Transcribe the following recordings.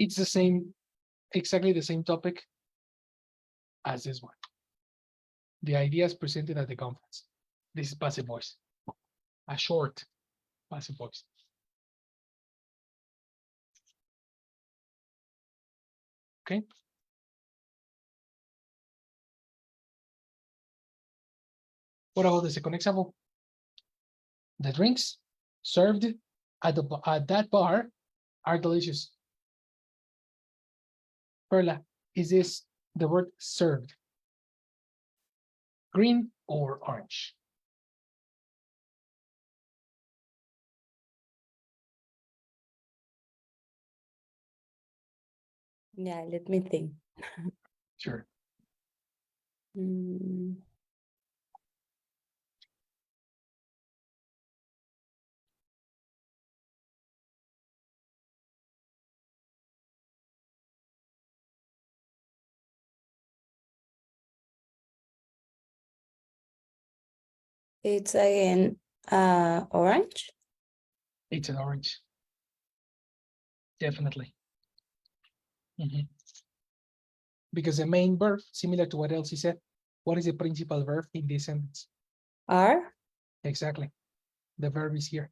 it's the same, exactly the same topic as this one. The ideas presented at the conference. This is passive voice. A short passive voice. Okay. What about the second example? The drinks served at that bar are delicious. Perla, is this the word served? Green or orange? Yeah, let me think. Sure. It's again orange. It's an orange. Definitely. Because the main verb, similar to what Elsie said, what is the principal verb in this sentence? Are. Exactly. The verb is here.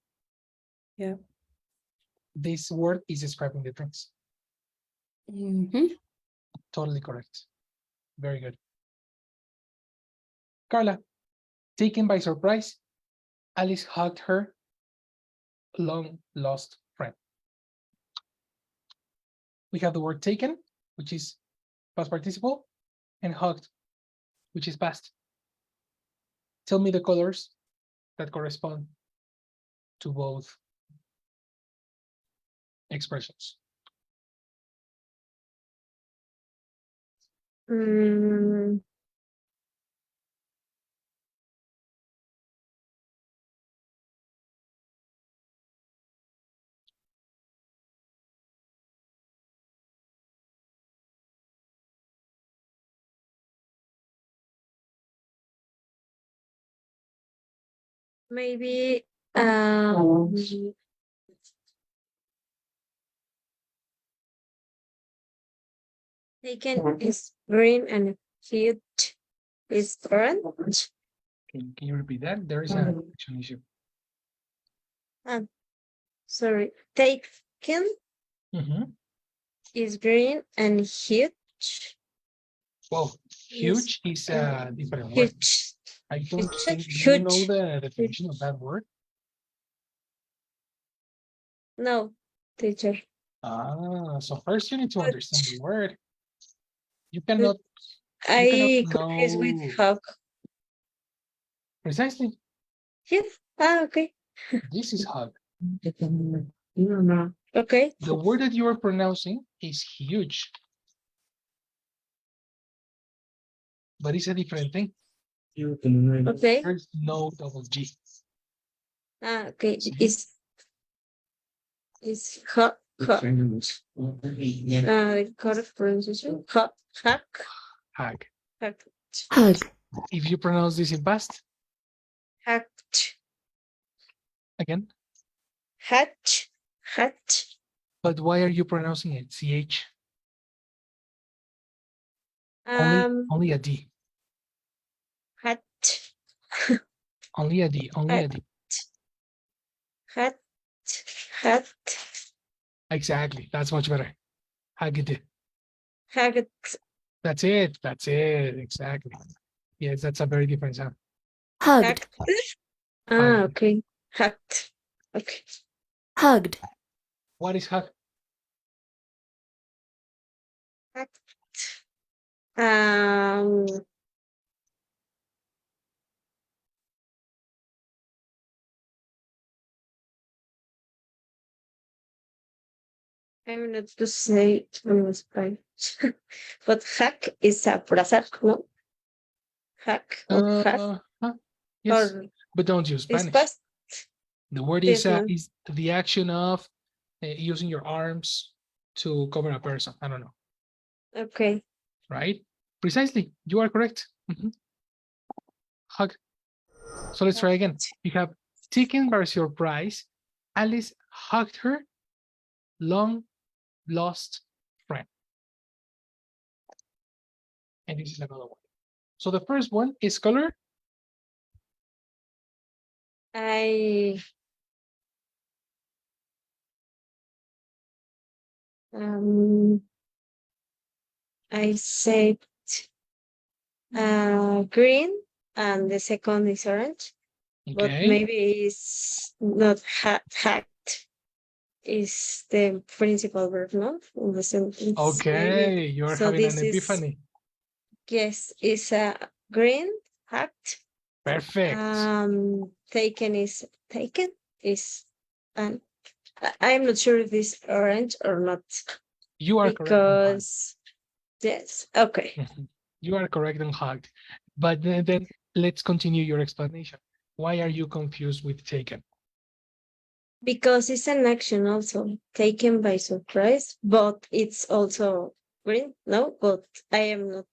Yeah. This word is describing the drinks. Totally correct. Very good. Carla, taken by surprise, Alice hugged her long lost friend. We have the word taken, which is past participle, and hugged, which is past. Tell me the colors that correspond to both expressions. Maybe taken is green and cute is orange. Can you repeat that? There is a connection issue. Sorry, taken is green and huge. Well, huge is a different word. Huge. I don't think Huge. you know the definition of that word. No, teacher. So first you need to understand the word. You cannot. I You cannot confuse with know hug. precisely. Yes. Okay. This is hug. Okay. The word that you are pronouncing is huge, but it's a different thing. Okay. There's no double G. Okay. See? It's hug. Correct pronunciation. Hug. Hug. Hug. If you pronounce this in past, Hacked. again. Hatch. Hatch. But why are you pronouncing it? CH. Only a D. Hatch. Only a D. Only a D. Hat. Hat. Exactly. That's much better. Hugged. Hagged. That's it. That's it. Exactly. Yes, that's a very different sound. Hugged. Hugged. Okay. Hacked. Okay. Hugged. What is hug? Hacked. I'm not to say it in Spanish, but hack is abrazar, no? Hack or hack Yes, or but don't use is Spanish. past. The word Yes, no. is the action of using your arms to cover a person. I don't know. Okay. Right? Precisely. You are correct. Hug. So let's try again. You have taken by surprise. Alice hugged her long lost and this is another one. So the first one is color. I um I said green and the second is orange, but Okay. maybe it's not hacked is the principal verb, no? In the sentence. Okay, Maybe. you're So having an this is, epiphany. yes, is a green hacked. Perfect. Taken is um I'm not sure if it's orange or not You are correct on hugged. because yes, okay. You are correct on hugged. But then let's continue your explanation. Why are you confused with taken? Because it's an action also taken by surprise, but it's also green. No, but I am not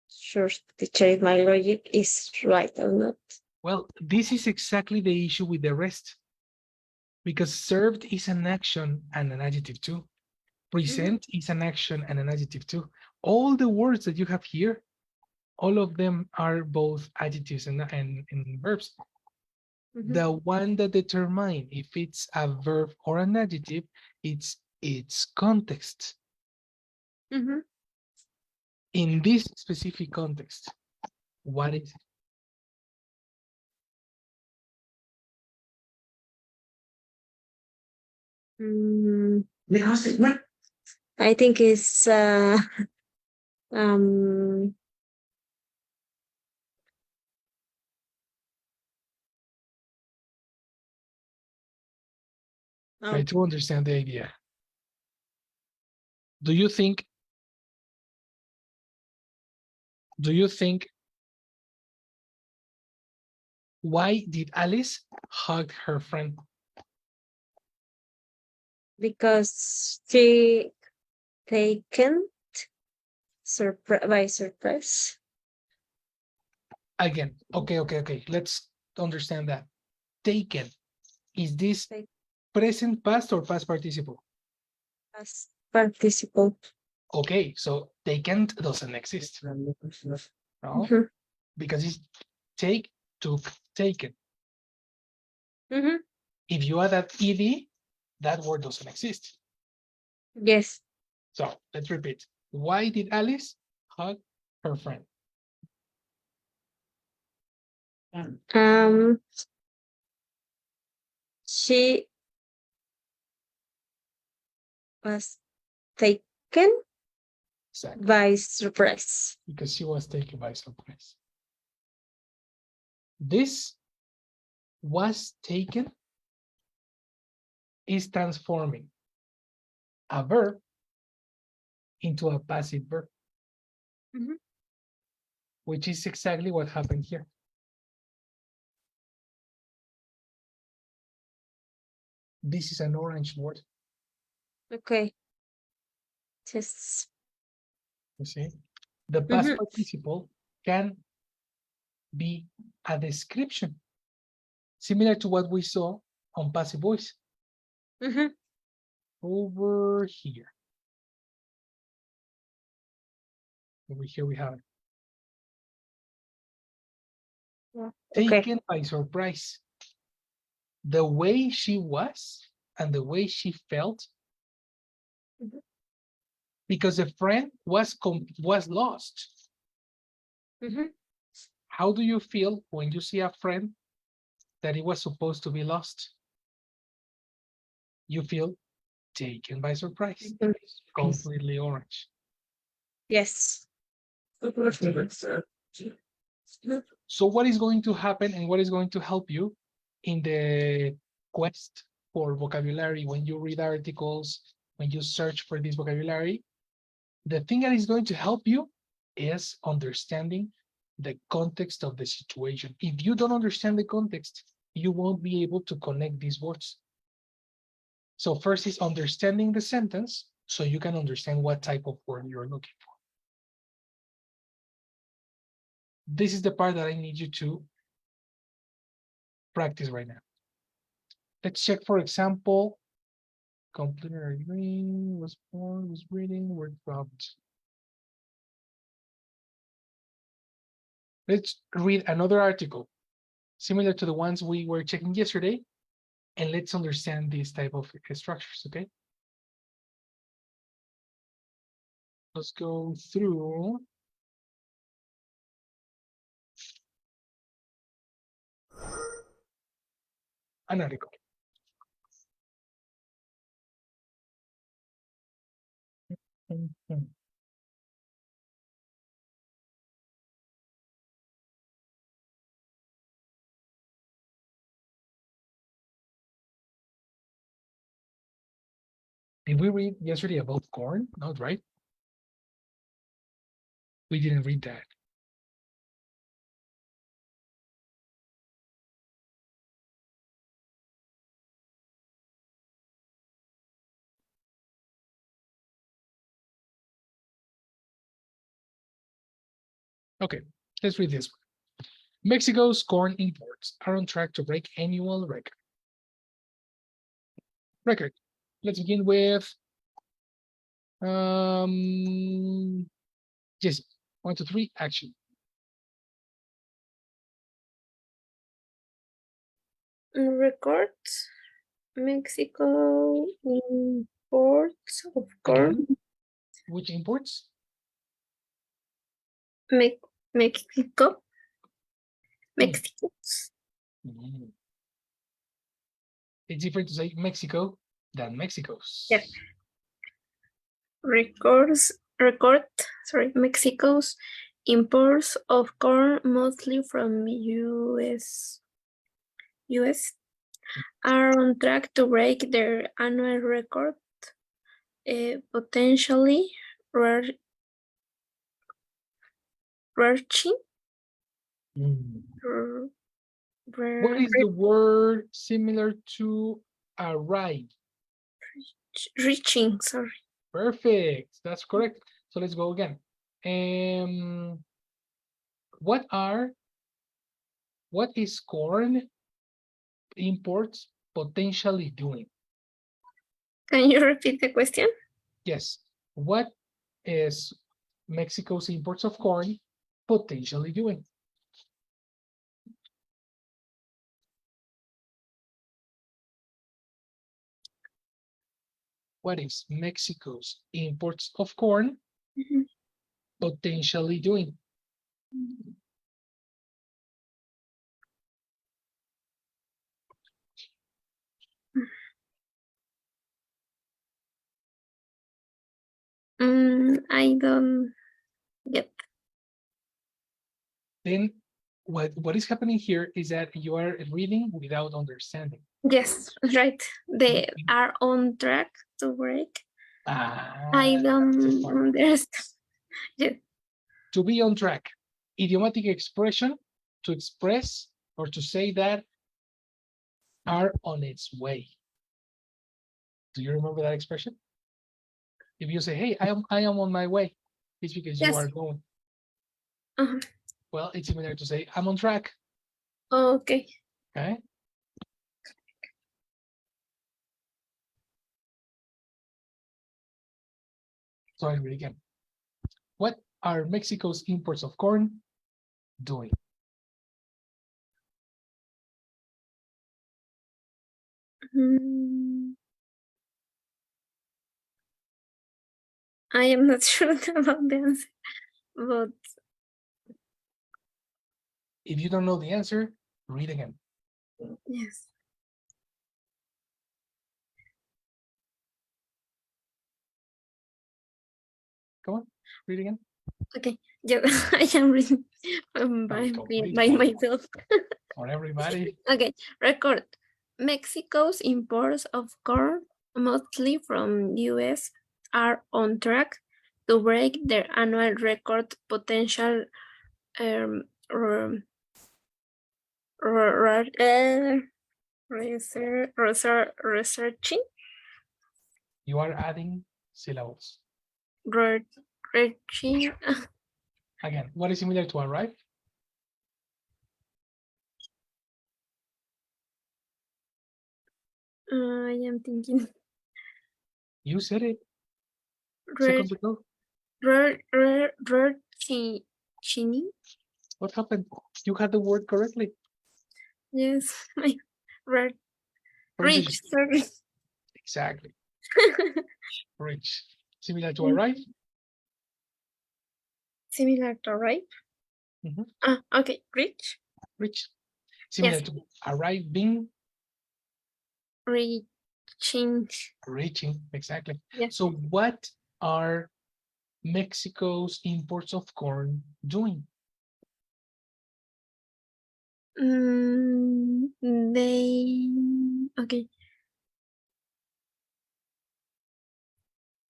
sure teacher if my logic is right or not. Well, this is exactly the issue with the rest. Because served is an action and an adjective too. Present is an action and an adjective too. All the words that you have here, all of them are both adjectives and verbs. The one that determine if it's a verb or an adjective, it's its context. In this specific context, what is it? I think it's um Try to understand the idea. Do you think why did Alice hug her friend? because she taken by surprise. Again, okay. Let's understand that. Taken. Is this Take- present past or past participle? As participle. Okay, so taken doesn't exist. No, Mhm. because it's take, took, taken. If you add that ed, that word doesn't exist. Yes. So let's repeat. Why did Alice hug her friend? She was taken Exactly. by surprise. Because she was taken by surprise. This was taken is transforming a verb into a passive verb, which is exactly what happened here. This is an orange word. Okay. Just You see, the past participle can be a description, similar to what we saw on passive voice. Over here. Over here we have it. Taken by surprise. The way she was and the way she felt, because the friend was lost. How do you feel when you see a friend that it was supposed to be lost? You feel taken by surprise. Completely orange. yes. So what is going to happen and what is going to help you in the quest for vocabulary when you read articles, when you search for this vocabulary? The thing that is going to help you is understanding the context of the situation. If you don't understand the context, you won't be able to connect these words. So first is understanding the sentence so you can understand what type of word you're looking for. This is the part that I need you to practice right now. Let's check, for example, completed agreeing, was born, was reading, word dropped. Let's read another article similar to the ones we were checking yesterday, and let's understand these type of structures, okay? Let's go through an article. Did we read yesterday about corn? Not right. We didn't read that. Okay, let's read this one. Mexico's corn imports are on track to break annual record. Let's begin with Jesse. 1, 2, 3, action. Records. Mexico imports of corn. Again, which imports? Mexico. Mexico. Mm. It's different to say Mexico than Mexico's. Yeah. Mexico's imports of corn, mostly from US are on track to break their annual record, potentially reaching What is the word similar to arrive? reaching, sorry. Perfect. That's correct. So let's go again. What is corn imports potentially doing? Can you repeat the question? Yes. What is Mexico's imports of corn potentially doing? What is Mexico's imports of corn potentially doing? I don't get. Then what is happening here is that you are reading without understanding. Yes, right. They are on track to break. I don't understand. Yeah. To be on track. Idiomatic expression to express or to say that are on its way. Do you remember that expression? If you say, hey, I am on my way, it's because you are going. Well, it's similar to say, I'm on track. Okay. Okay. So I read again. What are Mexico's imports of corn doing? I am not sure about the answer, but If you don't know the answer, read again. yes. Come on, read again. Okay. Yeah, I am reading by myself. For everybody. Okay. Record. Mexico's imports of corn, mostly from US, are on track to break their annual record potential researching. You are adding syllables. Reaching. Again, what is similar to arrive? I am thinking. You said it. Seconds ago. Reaching. What happened? You had the word correctly. Yes, my right. Preposition. Rich, sorry. Exactly. Rich. Similar to arrive. Similar to right? Mhm. Okay, rich. Rich. Similar Yes. to arriving. Reaching. Reaching. Exactly. Yes. So what are Mexico's imports of corn doing? They okay.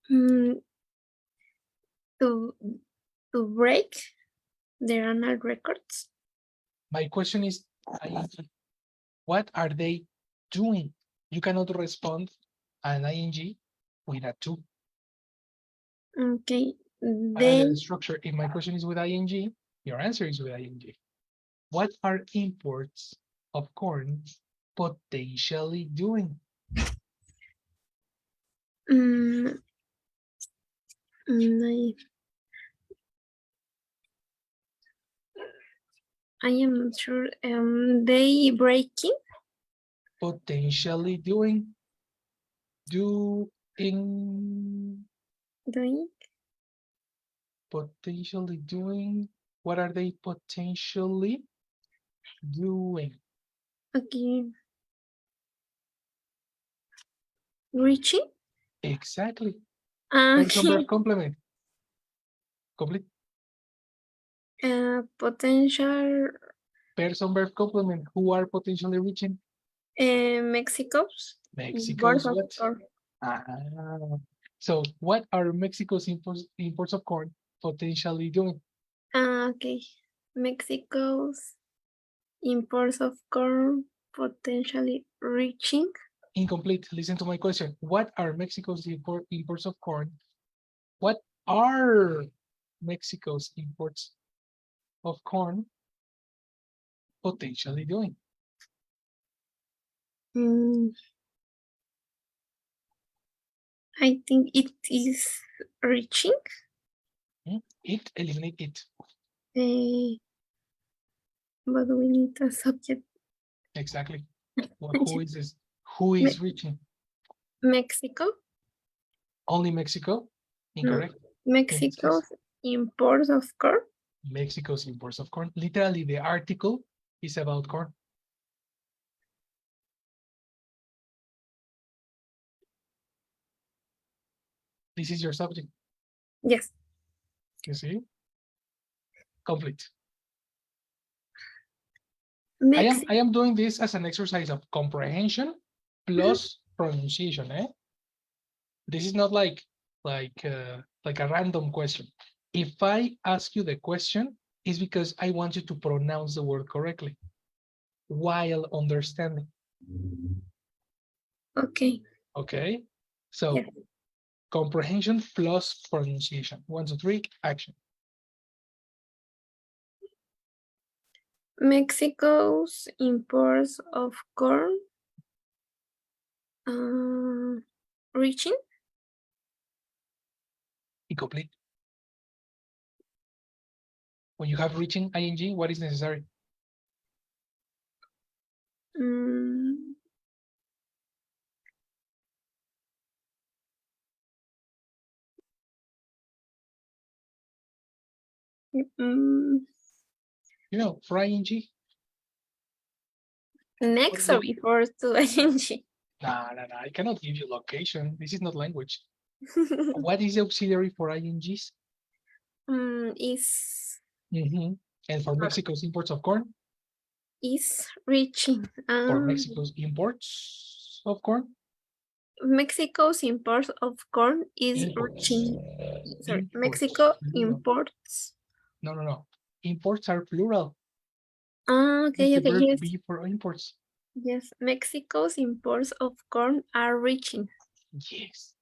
Mm, to break their annual records. My question is, what are they doing? You cannot respond an ing with a to. Okay. The They structure, if my question is with ing, your answer is with ing. What are imports of corn potentially doing? mm, I am not sure. They breaking. Potentially doing. Doing. Doing. Potentially doing. What are they potentially doing? Okay. Reaching. Exactly. Person, Okay. verb, complement. Complete. Potential. Person, verb, complement. Who are potentially reaching? Mexico's. Mexico's Of what? corn. Ah. So what are Mexico's imports of corn potentially doing? Okay. Mexico's imports of corn potentially reaching. Incomplete. Listen to my question. What are Mexico's imports of corn? What are Mexico's imports of corn potentially doing? I think it is reaching. It, eliminate it. But we need a subject. Exactly. Well, who is this? Who is reaching? Mexico. Only Mexico? Incorrect. Mexico's imports of corn. Mexico's imports of corn. Literally, the article is about corn. This is your subject. Yes. You see? Complete. I am doing this as an exercise of comprehension plus pronunciation. This is not like a random question. If I ask you the question, it's because I want you to pronounce the word correctly while understanding. Okay. Okay. So comprehension plus pronunciation. 1, 2, 3, action. Mexico's imports of corn reaching. Incomplete. When you have reaching ing, what is necessary? You know, for ing. Next or before to ing? No, I cannot give you location. This is not language. What is the auxiliary for ings? Is And for Mexico's imports of corn? Is reaching. For Mexico's imports of corn? Mexico's imports of corn is reaching. Sorry, Mexico imports. No. Imports are plural. Okay, yes. Be for imports. Yes, Mexico's imports of corn are reaching. Yes.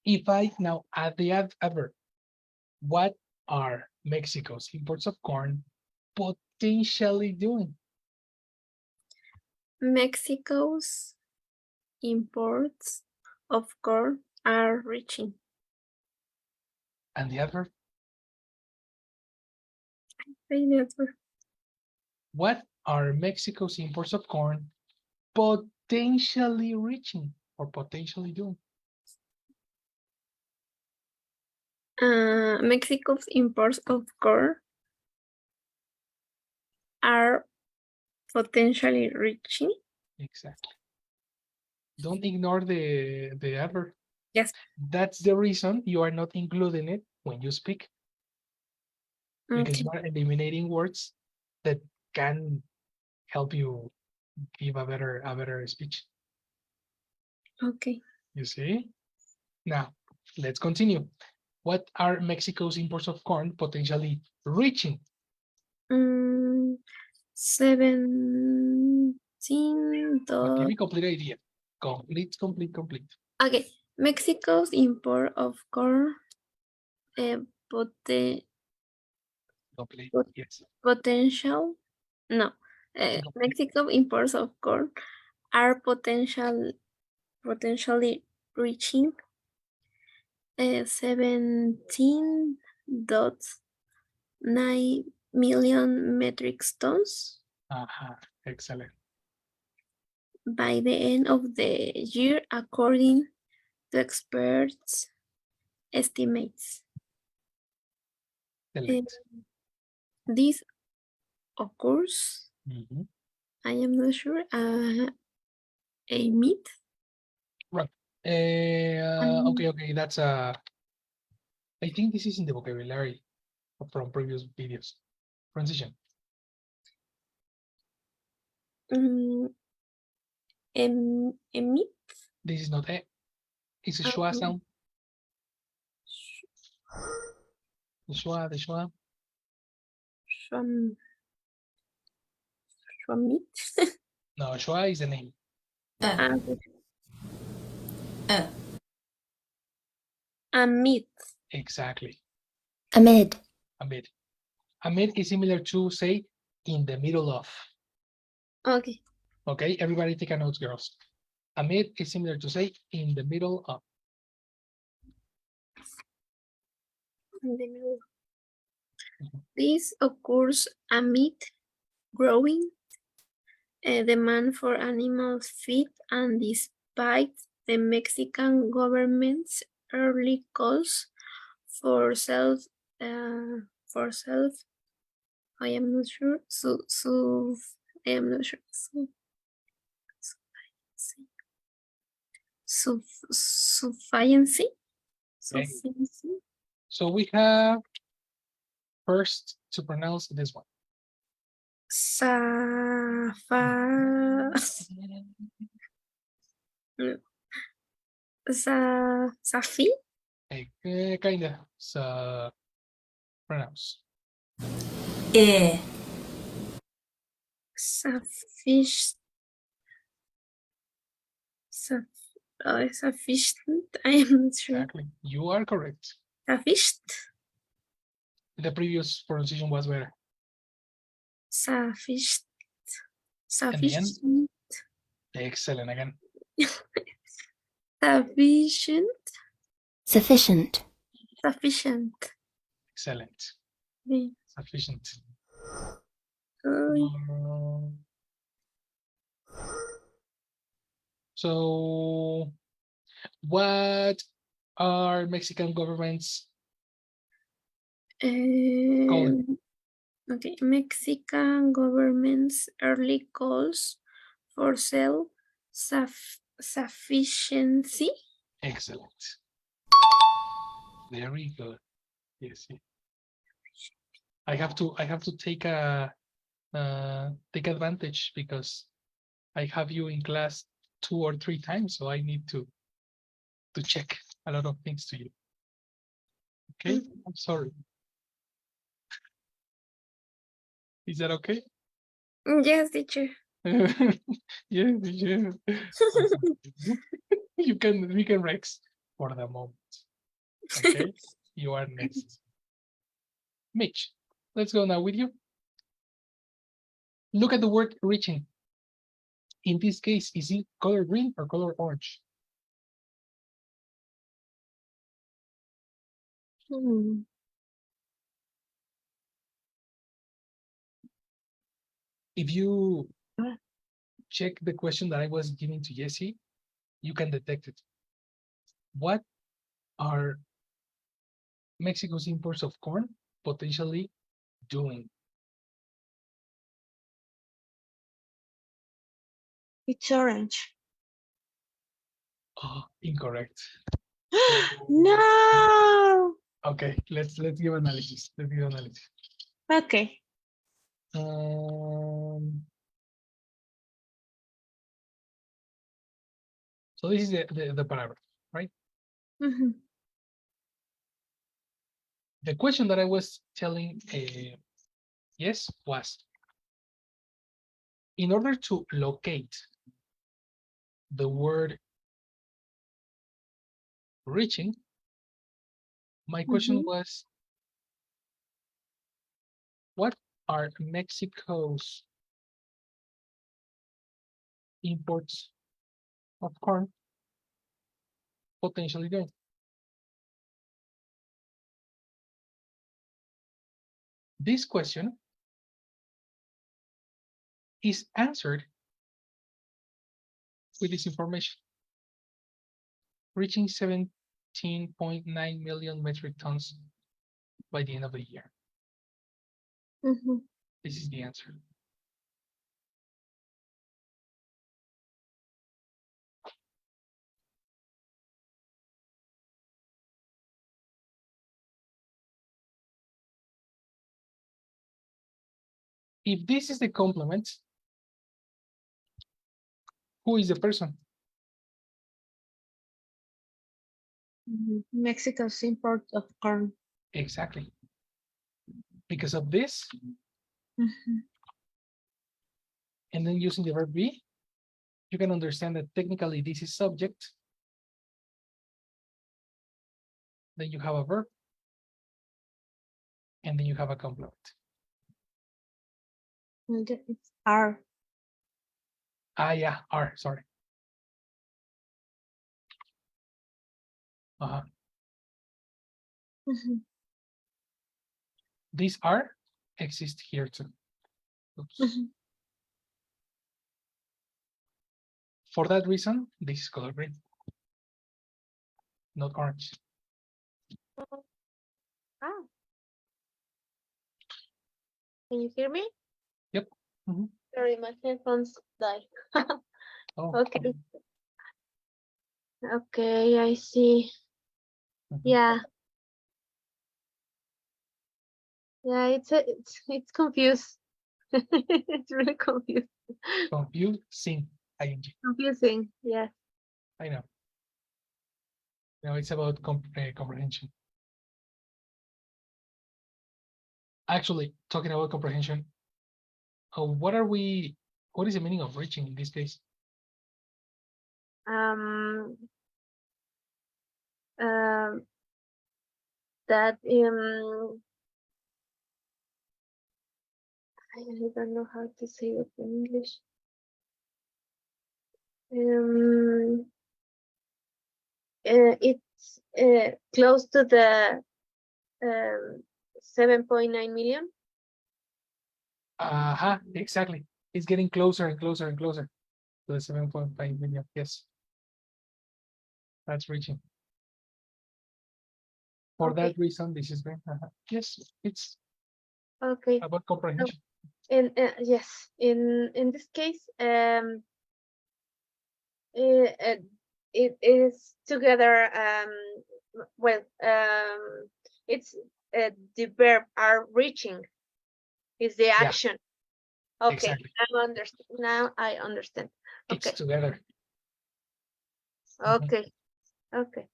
If I now add the adverb, what are Mexico's imports of corn potentially doing? Mexico's imports of corn are reaching. And the adverb? Say the adverb. What are Mexico's imports of corn potentially reaching or potentially doing? Mexico's imports of corn are potentially reaching. Exactly. Don't ignore the adverb. Yes. That's the reason you are not including it when you speak, because Okay. you are eliminating words that can help you give a better speech. Okay. You see? Now, let's continue. What are Mexico's imports of corn potentially reaching? 17. But give me complete idea. Complete. Okay. Mexico's import of corn Complete. What- Yes. potential. No. No. Mexico imports of corn are potentially reaching 17.9 million metric tons Excellent. by the end of the year, according to experts' estimates. Excellent. This occurs, Mhm. I am not sure, a myth. Okay. That's I think this is in the vocabulary from previous videos. Transition. A myth. This is not a. It's a schwa sound. The schwa. Myth. No, schwa is the name. A myth. Exactly. Amid. Amid. Amid is similar to say in the middle of. Okay. Okay, everybody take a note, girls. Amid is similar to say in the middle of. In the middle. Mhm. This occurs amid growing demand for animal feed and despite the Mexican government's early calls for self, I am not sure. I am not sure. Sufficiency. Okay. So we have first to pronounce this one. Safi. Kinda. So pronounce. Sufficient. Sufficient. I am not sure. Exactly. You are correct. Sufficient. The previous pronunciation was better. Sufficient. And the end? Sufficient. Excellent again. Sufficient. Sufficient. Sufficient. Excellent. Yeah. Sufficient. Oh, So what are Mexican governments calling? okay. Mexican government's early calls for self-sufficiency. Excellent. Very good. Yes. I have to take take advantage because I have you in class 2 or 3 times, so I need to check a lot of things to you. Okay, I'm sorry. Is that okay? Yes, teacher. Yeah. We can Rex for the moment. Okay, you are next. Mitch, let's go now with you. Look at the word reaching. In this case, is it color green or color orange? If you check the question that I was giving to Jesse, you can detect it. What are Mexico's imports of corn potentially doing? It's orange. Oh, incorrect. No. Okay, let's give analysis. Let's give analysis. Okay. So this is the paragraph, right? Mhm. The question that I was telling yes was, in order to locate the word reaching, my question Mhm. was, what are Mexico's imports of corn potentially doing? This question is answered with this information, reaching 17.9 million metric tons by the end of the year. Mhm. This is the answer. If this is the complement, who is the person? Mexico's import of corn. Exactly. Because of this, Mhm. and then using the verb be, you can understand that technically this is subject. Then you have a verb, and then you have a complement. And it's R. Ah, yeah, are, sorry. Mhm. These are exist here too. Oops. Mhm. For that reason, this is color green, not orange. Ah. Can you hear me? Yep. Mhm. Sorry, my headphones died. Oh, Okay. Okay, I see. mhm. Yeah. Yeah, it's confused. It's really confused. Confusing, ing. Confusing. Yeah. I know. No, it's about comprehension. Actually, talking about comprehension, what is the meaning of reaching in this case? Um. That I don't know how to say it in English. It's close to the 7.9 million. Exactly. It's getting closer and closer and closer to the 7.5 million. Yes, that's reaching. For Okay. that reason, this is green. Yes, it's Okay. about comprehension. And yes, in this case, it is together. Well, it's the verb are reaching is the action. Okay, Exactly. I understand. Now I understand. It's Okay, together. okay, okay.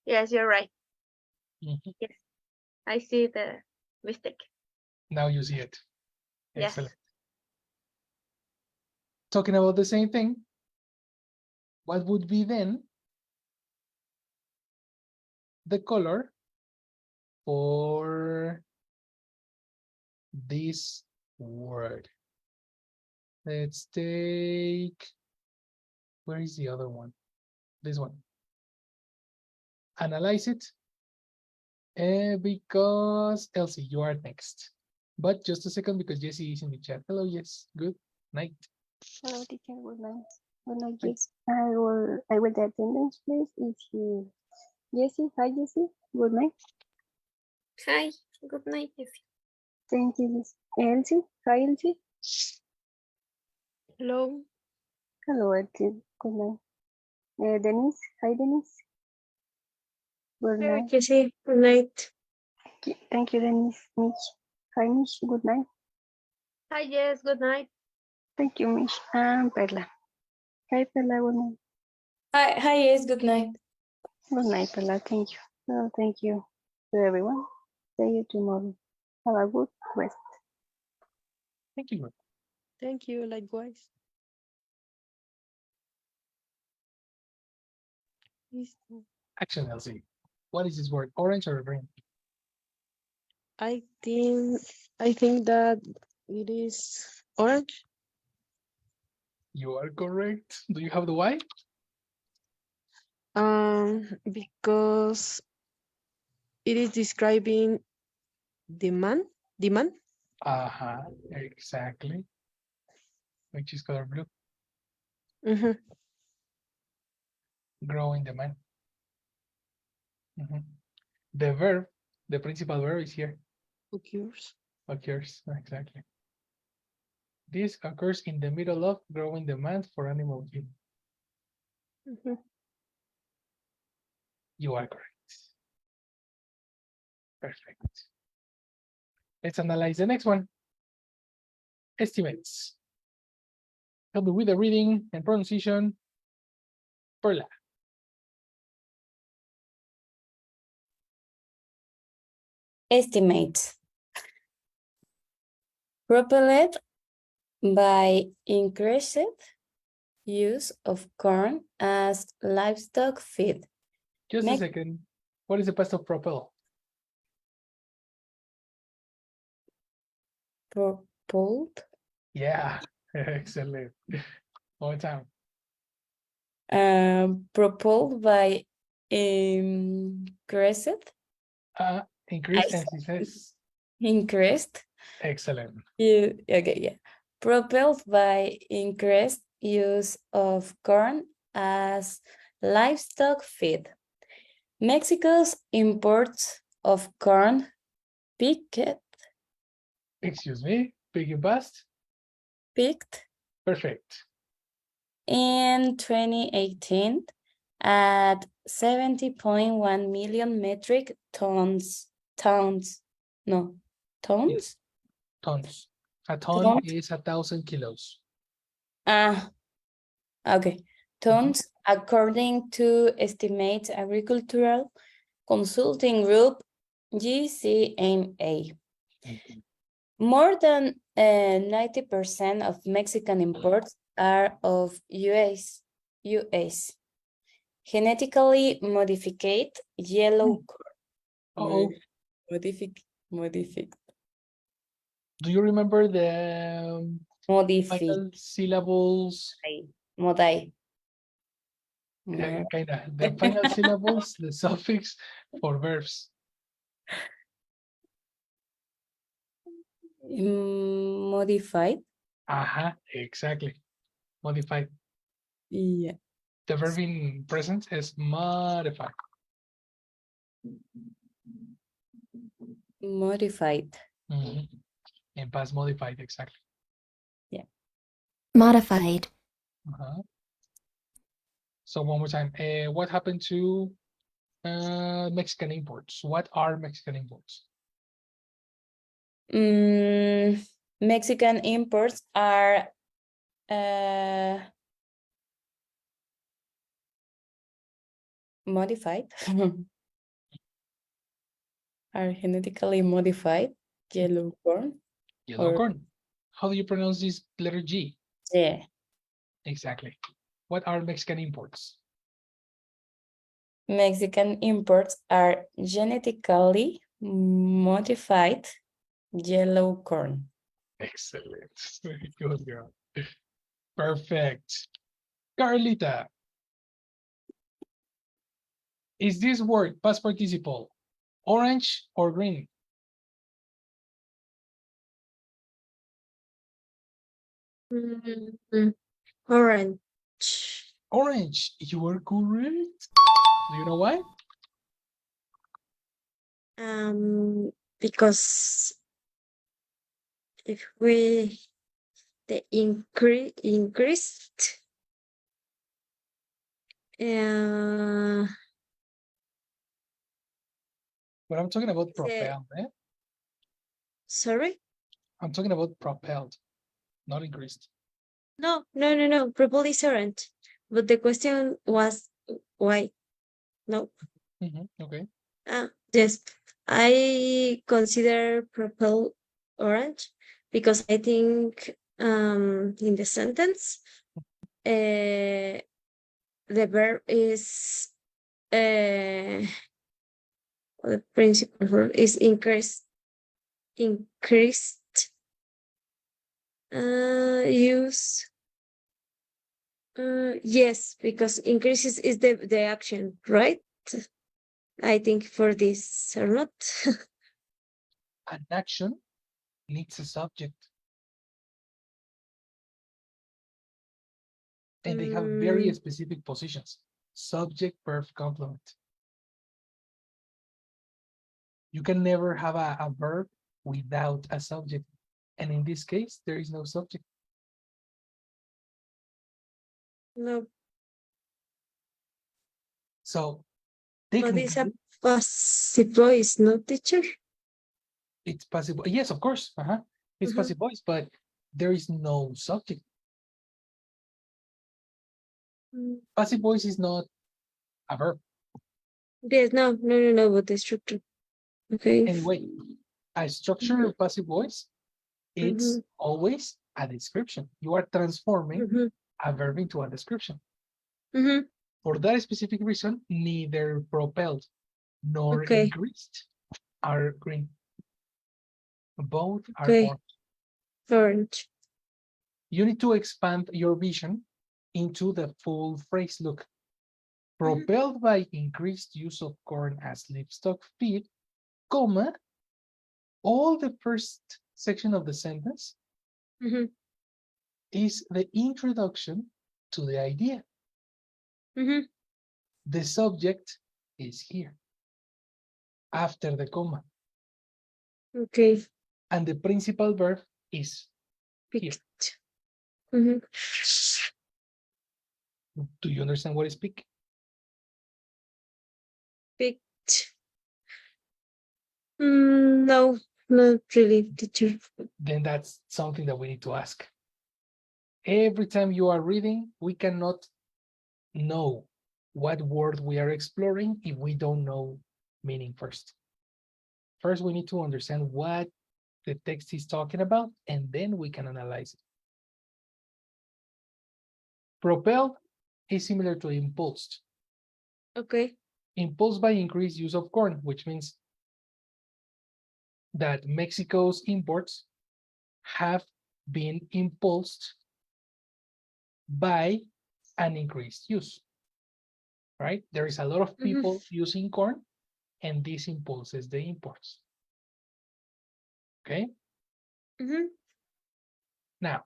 Yes, you're right. Mhm. Yes, I see the mistake. Now you see it. Yes. Excellent. Talking about the same thing, what would be then the color for this word? Let's take, where is the other one? This one. Analyze it. Because Elsie, you are next. But just a second because Jessie is in the chat. Hello, yes. Good night. Hello, teacher. Good night. Good night, yes. I will the attendance, please. If you, Jessie, hi, Jessie. Good night. Hi, good night. Thank you, Jessie. Elsie, hi, Elsie. Hello. Hello, Elsie. Good night. Denise, hi, Denise. Good Hi, night. Jessie. Good night. Thank you, Denise. Mitch, hi, Mitch. Good night. Hi, yes, good night. Thank you, Mitch. And Perla. Hi, Perla. Good night. Hi, yes, good night. Good night, Perla. Thank you. Thank you to everyone. See you tomorrow. Have a good rest. Thank you. Thank you, likewise. Action, Elsie. What is this word? Orange or green? I think that it is orange. You are correct. Do you have the why? Because it is describing demand. Uh-huh. Exactly. Which is color blue. Mm-hmm. Growing demand. The verb, the principal verb is here. Occurs. Occurs. Exactly. This occurs in the middle of growing demand for animal feed. Mm-hmm. You are correct. Perfect. Let's analyze the next one. Estimates. Help me with the reading and pronunciation. Perla. Estimate. Propelled by increased use of corn as livestock feed. Just a second. What is the past of propel? Propelled. Yeah. Excellent. One more time. Propelled by increased. Increase emphasis. Increased. Excellent. Okay, yeah. Propelled by increased use of corn as livestock feed. Mexico's imports of corn peaked Excuse me. Big and past. Perfect. in 2018 at 70.1 million metric tons. Yes. Tons. A ton Tons. is 1,000 kilos. Okay. Tons, according to Estimate Agricultural Consulting Group, GCMA. More than 90% of Mexican imports are of US. Genetically modified yellow corn. Modified. Do you remember the final syllables? Modai. Kinda. The final syllables, the suffix for verbs. Modified. Exactly. Modified. Yeah. The verb in present is modified. Modified. In past, modified, exactly. Yeah. Modified. So one more time. What happened to Mexican imports? What are Mexican imports? Mexican imports are modified. Are genetically modified yellow corn. Yellow corn. How do you pronounce this letter G? Yeah. Exactly. What are Mexican imports? Mexican imports are genetically modified yellow corn. Excellent. Very good, girl. Perfect. Carlita. Is this word past participle orange or green? Mm, Orange. Orange, you are correct. Do you know why? Because if we the increased But I'm talking about the propelled. sorry, I'm talking about propelled, not increased. no, purple is orange, but the question was why. No. Okay. Yes, I consider purple orange because I think in the sentence the verb is the principal verb is increased use yes, because increases is the action, right? I think for this or not. An action needs a subject. And they have very specific positions. Subject, verb, complement. You can never have a verb without a subject. And in this case, there is no subject. No, So but it's a technically, passive voice, no teacher. it's passive. Yes, of course. It's passive voice, but there is no subject. Passive voice is not a verb. Yes, no, but the structure. Okay. Anyway, a structure of passive voice, it's always a description. You are transforming a verb into a description. For that specific reason, neither propelled nor Okay. increased are green. Both are Okay. orange. Orange. You need to expand your vision into the full phrase. Look, propelled by increased use of corn as livestock feed, comma, all the first section of the sentence is the introduction to the idea. The subject is here after the comma. Okay. And the principal verb is here. Do you understand what is pick? Picked. No, not really, teacher. Then that's something that we need to ask. Every time you are reading, we cannot know what word we are exploring if we don't know meaning first. First, we need to understand what the text is talking about, and then we can analyze it. Propelled is similar to impulsed. Okay. Impulsed by increased use of corn, which means that Mexico's imports have been impulsed by an increased use, right? There is a lot of people using corn, and this impulses the imports. Okay. Now,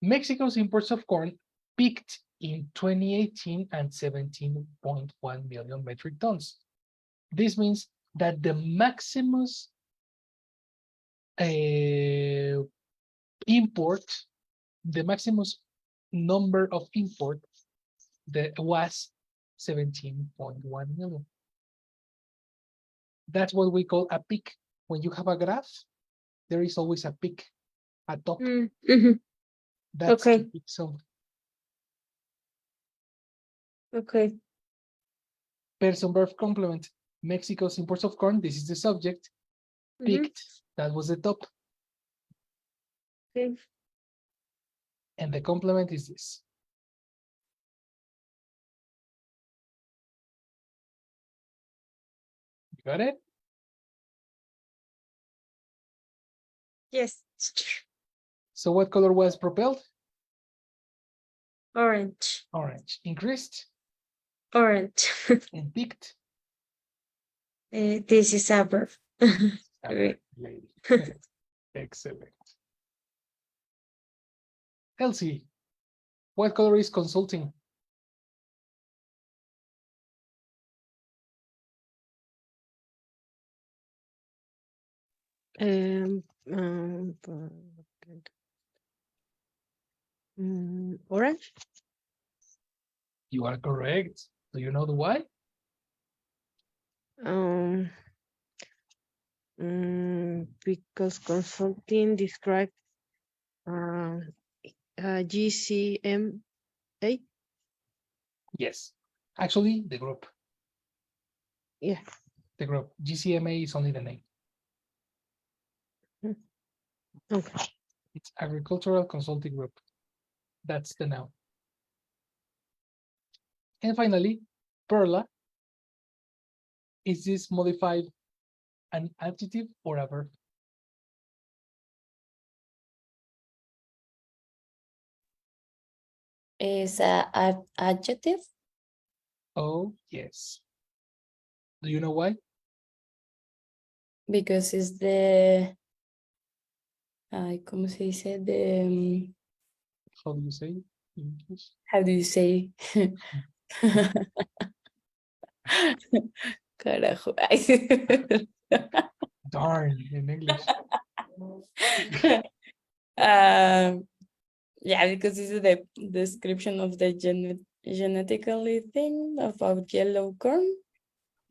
Mexico's imports of corn peaked in 2018 and 17.1 million metric tons. This means that the maximum import, the maximum number of import that was 17.1 million. That's what we call a peak. When you have a graph, there is always a peak, a top. That's Okay. the peak zone. Okay. Person verb complement. Mexico's imports of corn. This is the subject. Peaked. That was the top. Okay. And the complement is this. You got it? Yes. So what color was propelled? Orange. Orange. Increased? Orange. And peaked? This is a verb. Lady. Excellent. Elsie, what color is consulting? Um, orange. You are correct. Do you know the why? Because consulting describes GCMA. Yes. Actually, the group. Yeah. The group. GCMA is only the name. Okay. It's Agricultural Consulting Group. That's the noun. And finally, Perla. Is this modified an adjective or a verb? Is a adjective Oh, yes. Do you know why? because it's the ¿cómo se dice? How do you say it in English? How do you say? Carajo. Darn, in English. Yeah, because this is the description of the genetically thing about yellow corn.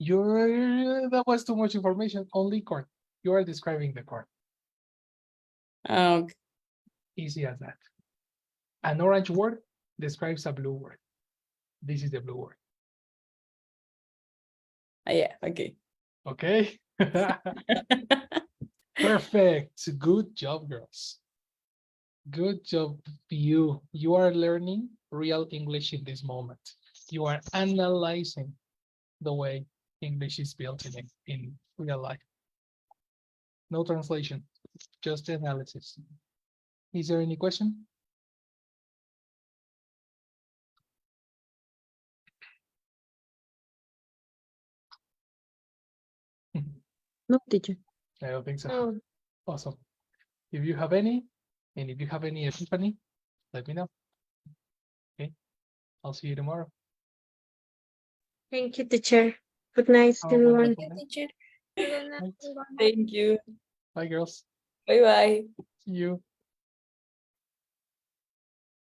That was too much information. Only corn. You are describing the corn. Okay. Easy as that. An orange word describes a blue word. This is the blue word. Yeah, okay. Okay. Perfect. Good job, girls. Good job, you. You are learning real English in this moment. You are analyzing the way English is built in real life. No translation, just analysis. Is there any question? No, teacher. I don't think so. Oh, Awesome. If you have any, and if you have any epiphany, let me know. Okay, I'll see you tomorrow. thank you, teacher. Good night, Have a everyone. wonderful day. Teacher. Right. Thank you. Bye, girls. Bye bye. See you.